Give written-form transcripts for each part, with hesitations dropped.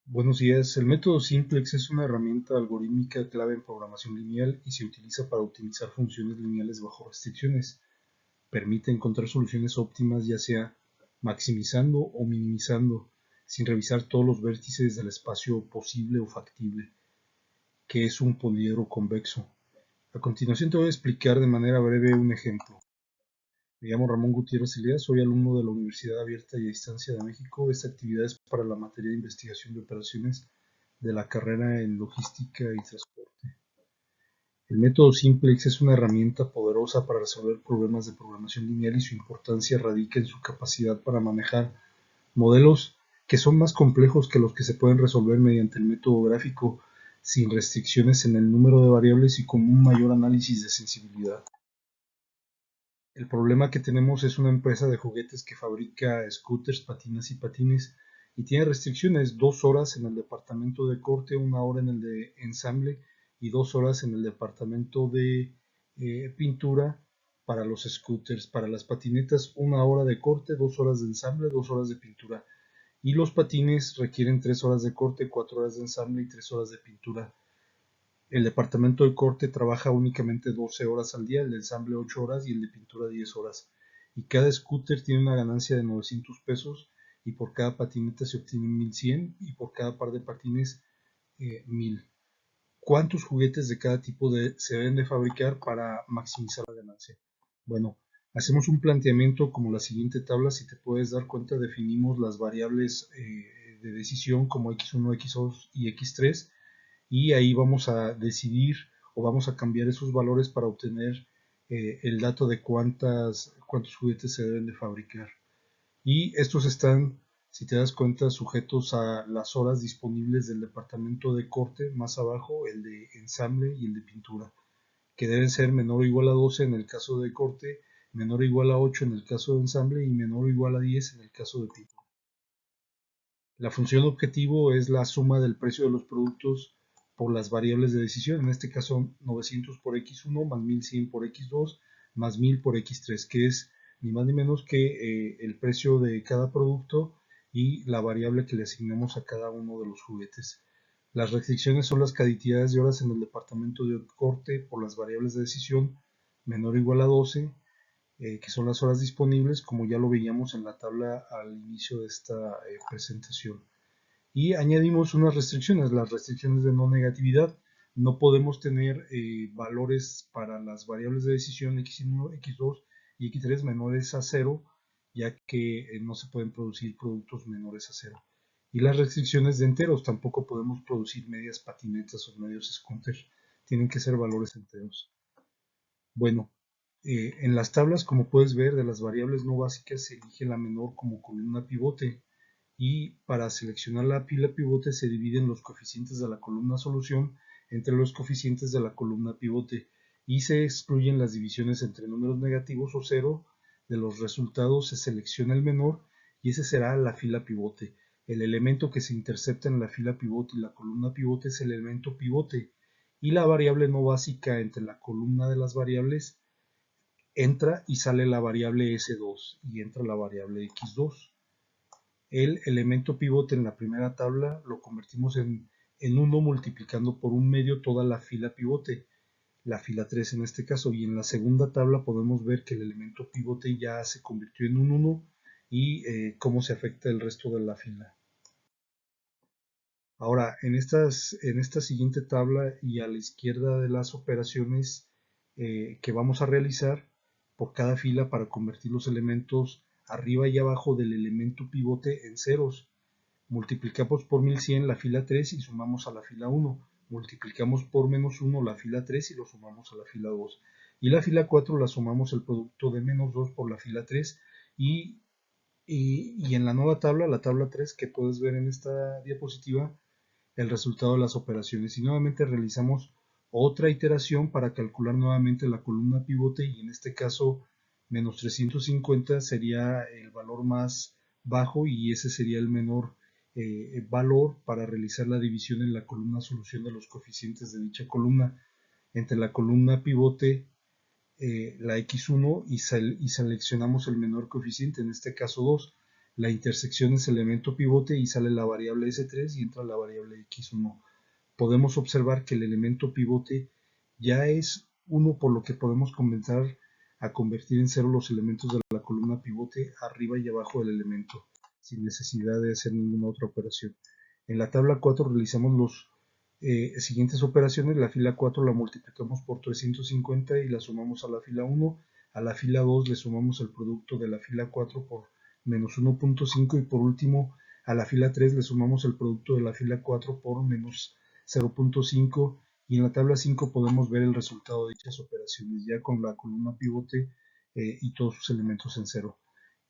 Buenos días. El método Simplex es una herramienta algorítmica clave en programación lineal y se utiliza para optimizar funciones lineales bajo restricciones. Permite encontrar soluciones óptimas ya sea maximizando o minimizando, sin revisar todos los vértices del espacio posible o factible, que es un poliedro convexo. A continuación te voy a explicar de manera breve un ejemplo. Me llamo Ramón Gutiérrez Elías, soy alumno de la Universidad Abierta y a Distancia de México. Esta actividad es para la materia de investigación de operaciones de la carrera en logística y transporte. El método Simplex es una herramienta poderosa para resolver problemas de programación lineal y su importancia radica en su capacidad para manejar modelos que son más complejos que los que se pueden resolver mediante el método gráfico sin restricciones en el número de variables y con un mayor análisis de sensibilidad. El problema que tenemos es una empresa de juguetes que fabrica scooters, patinas y patines y tiene restricciones: 2 horas en el departamento de corte, 1 hora en el de ensamble y 2 horas en el departamento de pintura para los scooters. Para las patinetas, 1 hora de corte, 2 horas de ensamble, 2 horas de pintura. Y los patines requieren 3 horas de corte, 4 horas de ensamble y 3 horas de pintura. El departamento de corte trabaja únicamente 12 horas al día, el de ensamble 8 horas y el de pintura 10 horas. Y cada scooter tiene una ganancia de 900 pesos y por cada patineta se obtienen 1100 y por cada par de patines 1000. ¿Cuántos juguetes de cada tipo se deben de fabricar para maximizar la ganancia? Bueno, hacemos un planteamiento como la siguiente tabla. Si te puedes dar cuenta, definimos las variables de decisión como x1, x2 y x3 y ahí vamos a decidir o vamos a cambiar esos valores para obtener el dato de cuántos juguetes se deben de fabricar. Y estos están, si te das cuenta, sujetos a las horas disponibles del departamento de corte, más abajo el de ensamble y el de pintura, que deben ser menor o igual a 12 en el caso de corte, menor o igual a 8 en el caso de ensamble y menor o igual a 10 en el caso de pintura. La función objetivo es la suma del precio de los productos por las variables de decisión, en este caso 900 por x1 más 1100 por x2 más 1000 por x3, que es ni más ni menos que el precio de cada producto y la variable que le asignamos a cada uno de los juguetes. Las restricciones son las cantidades de horas en el departamento de corte por las variables de decisión menor o igual a 12, que son las horas disponibles, como ya lo veíamos en la tabla al inicio de esta presentación. Y añadimos unas restricciones, las restricciones de no negatividad. No podemos tener valores para las variables de decisión x1, x2 y x3 menores a 0, ya que no se pueden producir productos menores a 0. Y las restricciones de enteros, tampoco podemos producir medias patinetas o medios scooters, tienen que ser valores enteros. Bueno, en las tablas, como puedes ver, de las variables no básicas se elige la menor como columna pivote y para seleccionar la pila pivote se dividen los coeficientes de la columna solución entre los coeficientes de la columna pivote y se excluyen las divisiones entre números negativos o cero. De los resultados se selecciona el menor y ese será la fila pivote. El elemento que se intercepta en la fila pivote y la columna pivote es el elemento pivote y la variable no básica entre la columna de las variables entra y sale la variable S2 y entra la variable X2. El elemento pivote en la primera tabla lo convertimos en 1 multiplicando por un medio toda la fila pivote, la fila 3 en este caso, y en la segunda tabla podemos ver que el elemento pivote ya se convirtió en un 1 y cómo se afecta el resto de la fila. Ahora, en esta siguiente tabla y a la izquierda de las operaciones que vamos a realizar por cada fila para convertir los elementos arriba y abajo del elemento pivote en ceros. Multiplicamos por 1100 la fila 3 y sumamos a la fila 1. Multiplicamos por menos 1 la fila 3 y lo sumamos a la fila 2. Y la fila 4 la sumamos el producto de menos 2 por la fila 3 y en la nueva tabla, la tabla 3 que puedes ver en esta diapositiva, el resultado de las operaciones. Y nuevamente realizamos otra iteración para calcular nuevamente la columna pivote y en este caso menos 350 sería el valor más bajo y ese sería el menor valor para realizar la división en la columna solución de los coeficientes de dicha columna entre la columna pivote, la x1 y seleccionamos el menor coeficiente, en este caso 2. La intersección es elemento pivote y sale la variable S3 y entra la variable X1. Podemos observar que el elemento pivote ya es 1, por lo que podemos comenzar a convertir en 0 los elementos de la columna pivote arriba y abajo del elemento, sin necesidad de hacer ninguna otra operación. En la tabla 4 realizamos los siguientes operaciones. La fila 4 la multiplicamos por 350 y la sumamos a la fila 1. A la fila 2 le sumamos el producto de la fila 4 por menos 1.5 y por último a la fila 3 le sumamos el producto de la fila 4 por menos 0.5 y en la tabla 5 podemos ver el resultado de dichas operaciones ya con la columna pivote y todos sus elementos en 0.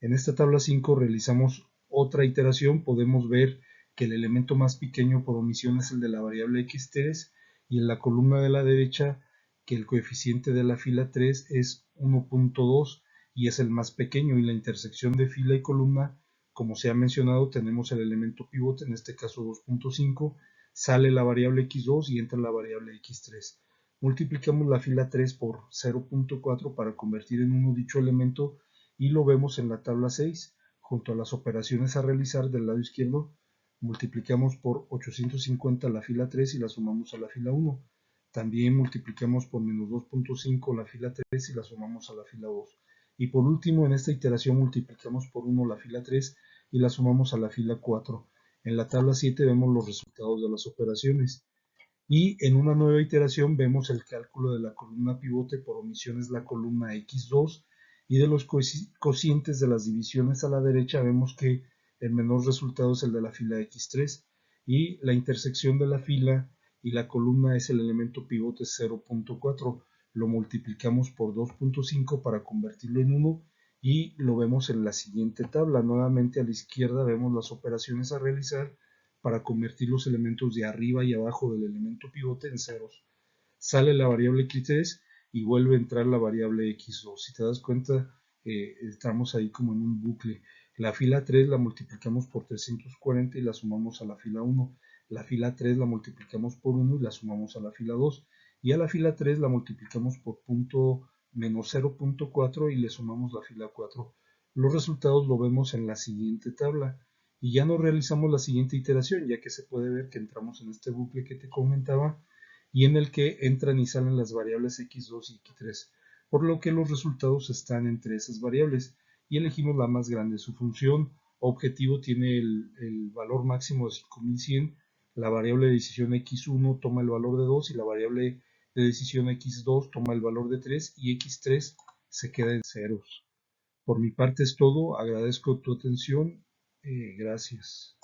En esta tabla 5 realizamos otra iteración, podemos ver que el elemento más pequeño por omisión es el de la variable x3 y en la columna de la derecha que el coeficiente de la fila 3 es 1.2 y es el más pequeño, y la intersección de fila y columna, como se ha mencionado, tenemos el elemento pivote, en este caso 2.5, sale la variable x2 y entra la variable x3. Multiplicamos la fila 3 por 0.4 para convertir en 1 dicho elemento y lo vemos en la tabla 6. Junto a las operaciones a realizar del lado izquierdo, multiplicamos por 850 la fila 3 y la sumamos a la fila 1. También multiplicamos por menos 2.5 la fila 3 y la sumamos a la fila 2. Y por último, en esta iteración multiplicamos por 1 la fila 3 y la sumamos a la fila 4. En la tabla 7 vemos los resultados de las operaciones. Y en una nueva iteración vemos el cálculo de la columna pivote, por omisión es la columna x2, y de los cocientes de las divisiones a la derecha vemos que el menor resultado es el de la fila x3 y la intersección de la fila y la columna es el elemento pivote 0.4. Lo multiplicamos por 2.5 para convertirlo en 1 y lo vemos en la siguiente tabla. Nuevamente a la izquierda vemos las operaciones a realizar para convertir los elementos de arriba y abajo del elemento pivote en ceros. Sale la variable x3 y vuelve a entrar la variable x2. Si te das cuenta, estamos ahí como en un bucle. La fila 3 la multiplicamos por 340 y la sumamos a la fila 1. La fila 3 la multiplicamos por 1 y la sumamos a la fila 2. Y a la fila 3 la multiplicamos por punto menos 0.4 y le sumamos la fila 4. Los resultados lo vemos en la siguiente tabla y ya no realizamos la siguiente iteración, ya que se puede ver que entramos en este bucle que te comentaba y en el que entran y salen las variables x2 y x3, por lo que los resultados están entre esas variables y elegimos la más grande. Su función objetivo tiene el valor máximo de 5100, la variable de decisión x1 toma el valor de 2 y la variable de decisión x2 toma el valor de 3 y x3 se queda en ceros. Por mi parte es todo, agradezco tu atención, gracias.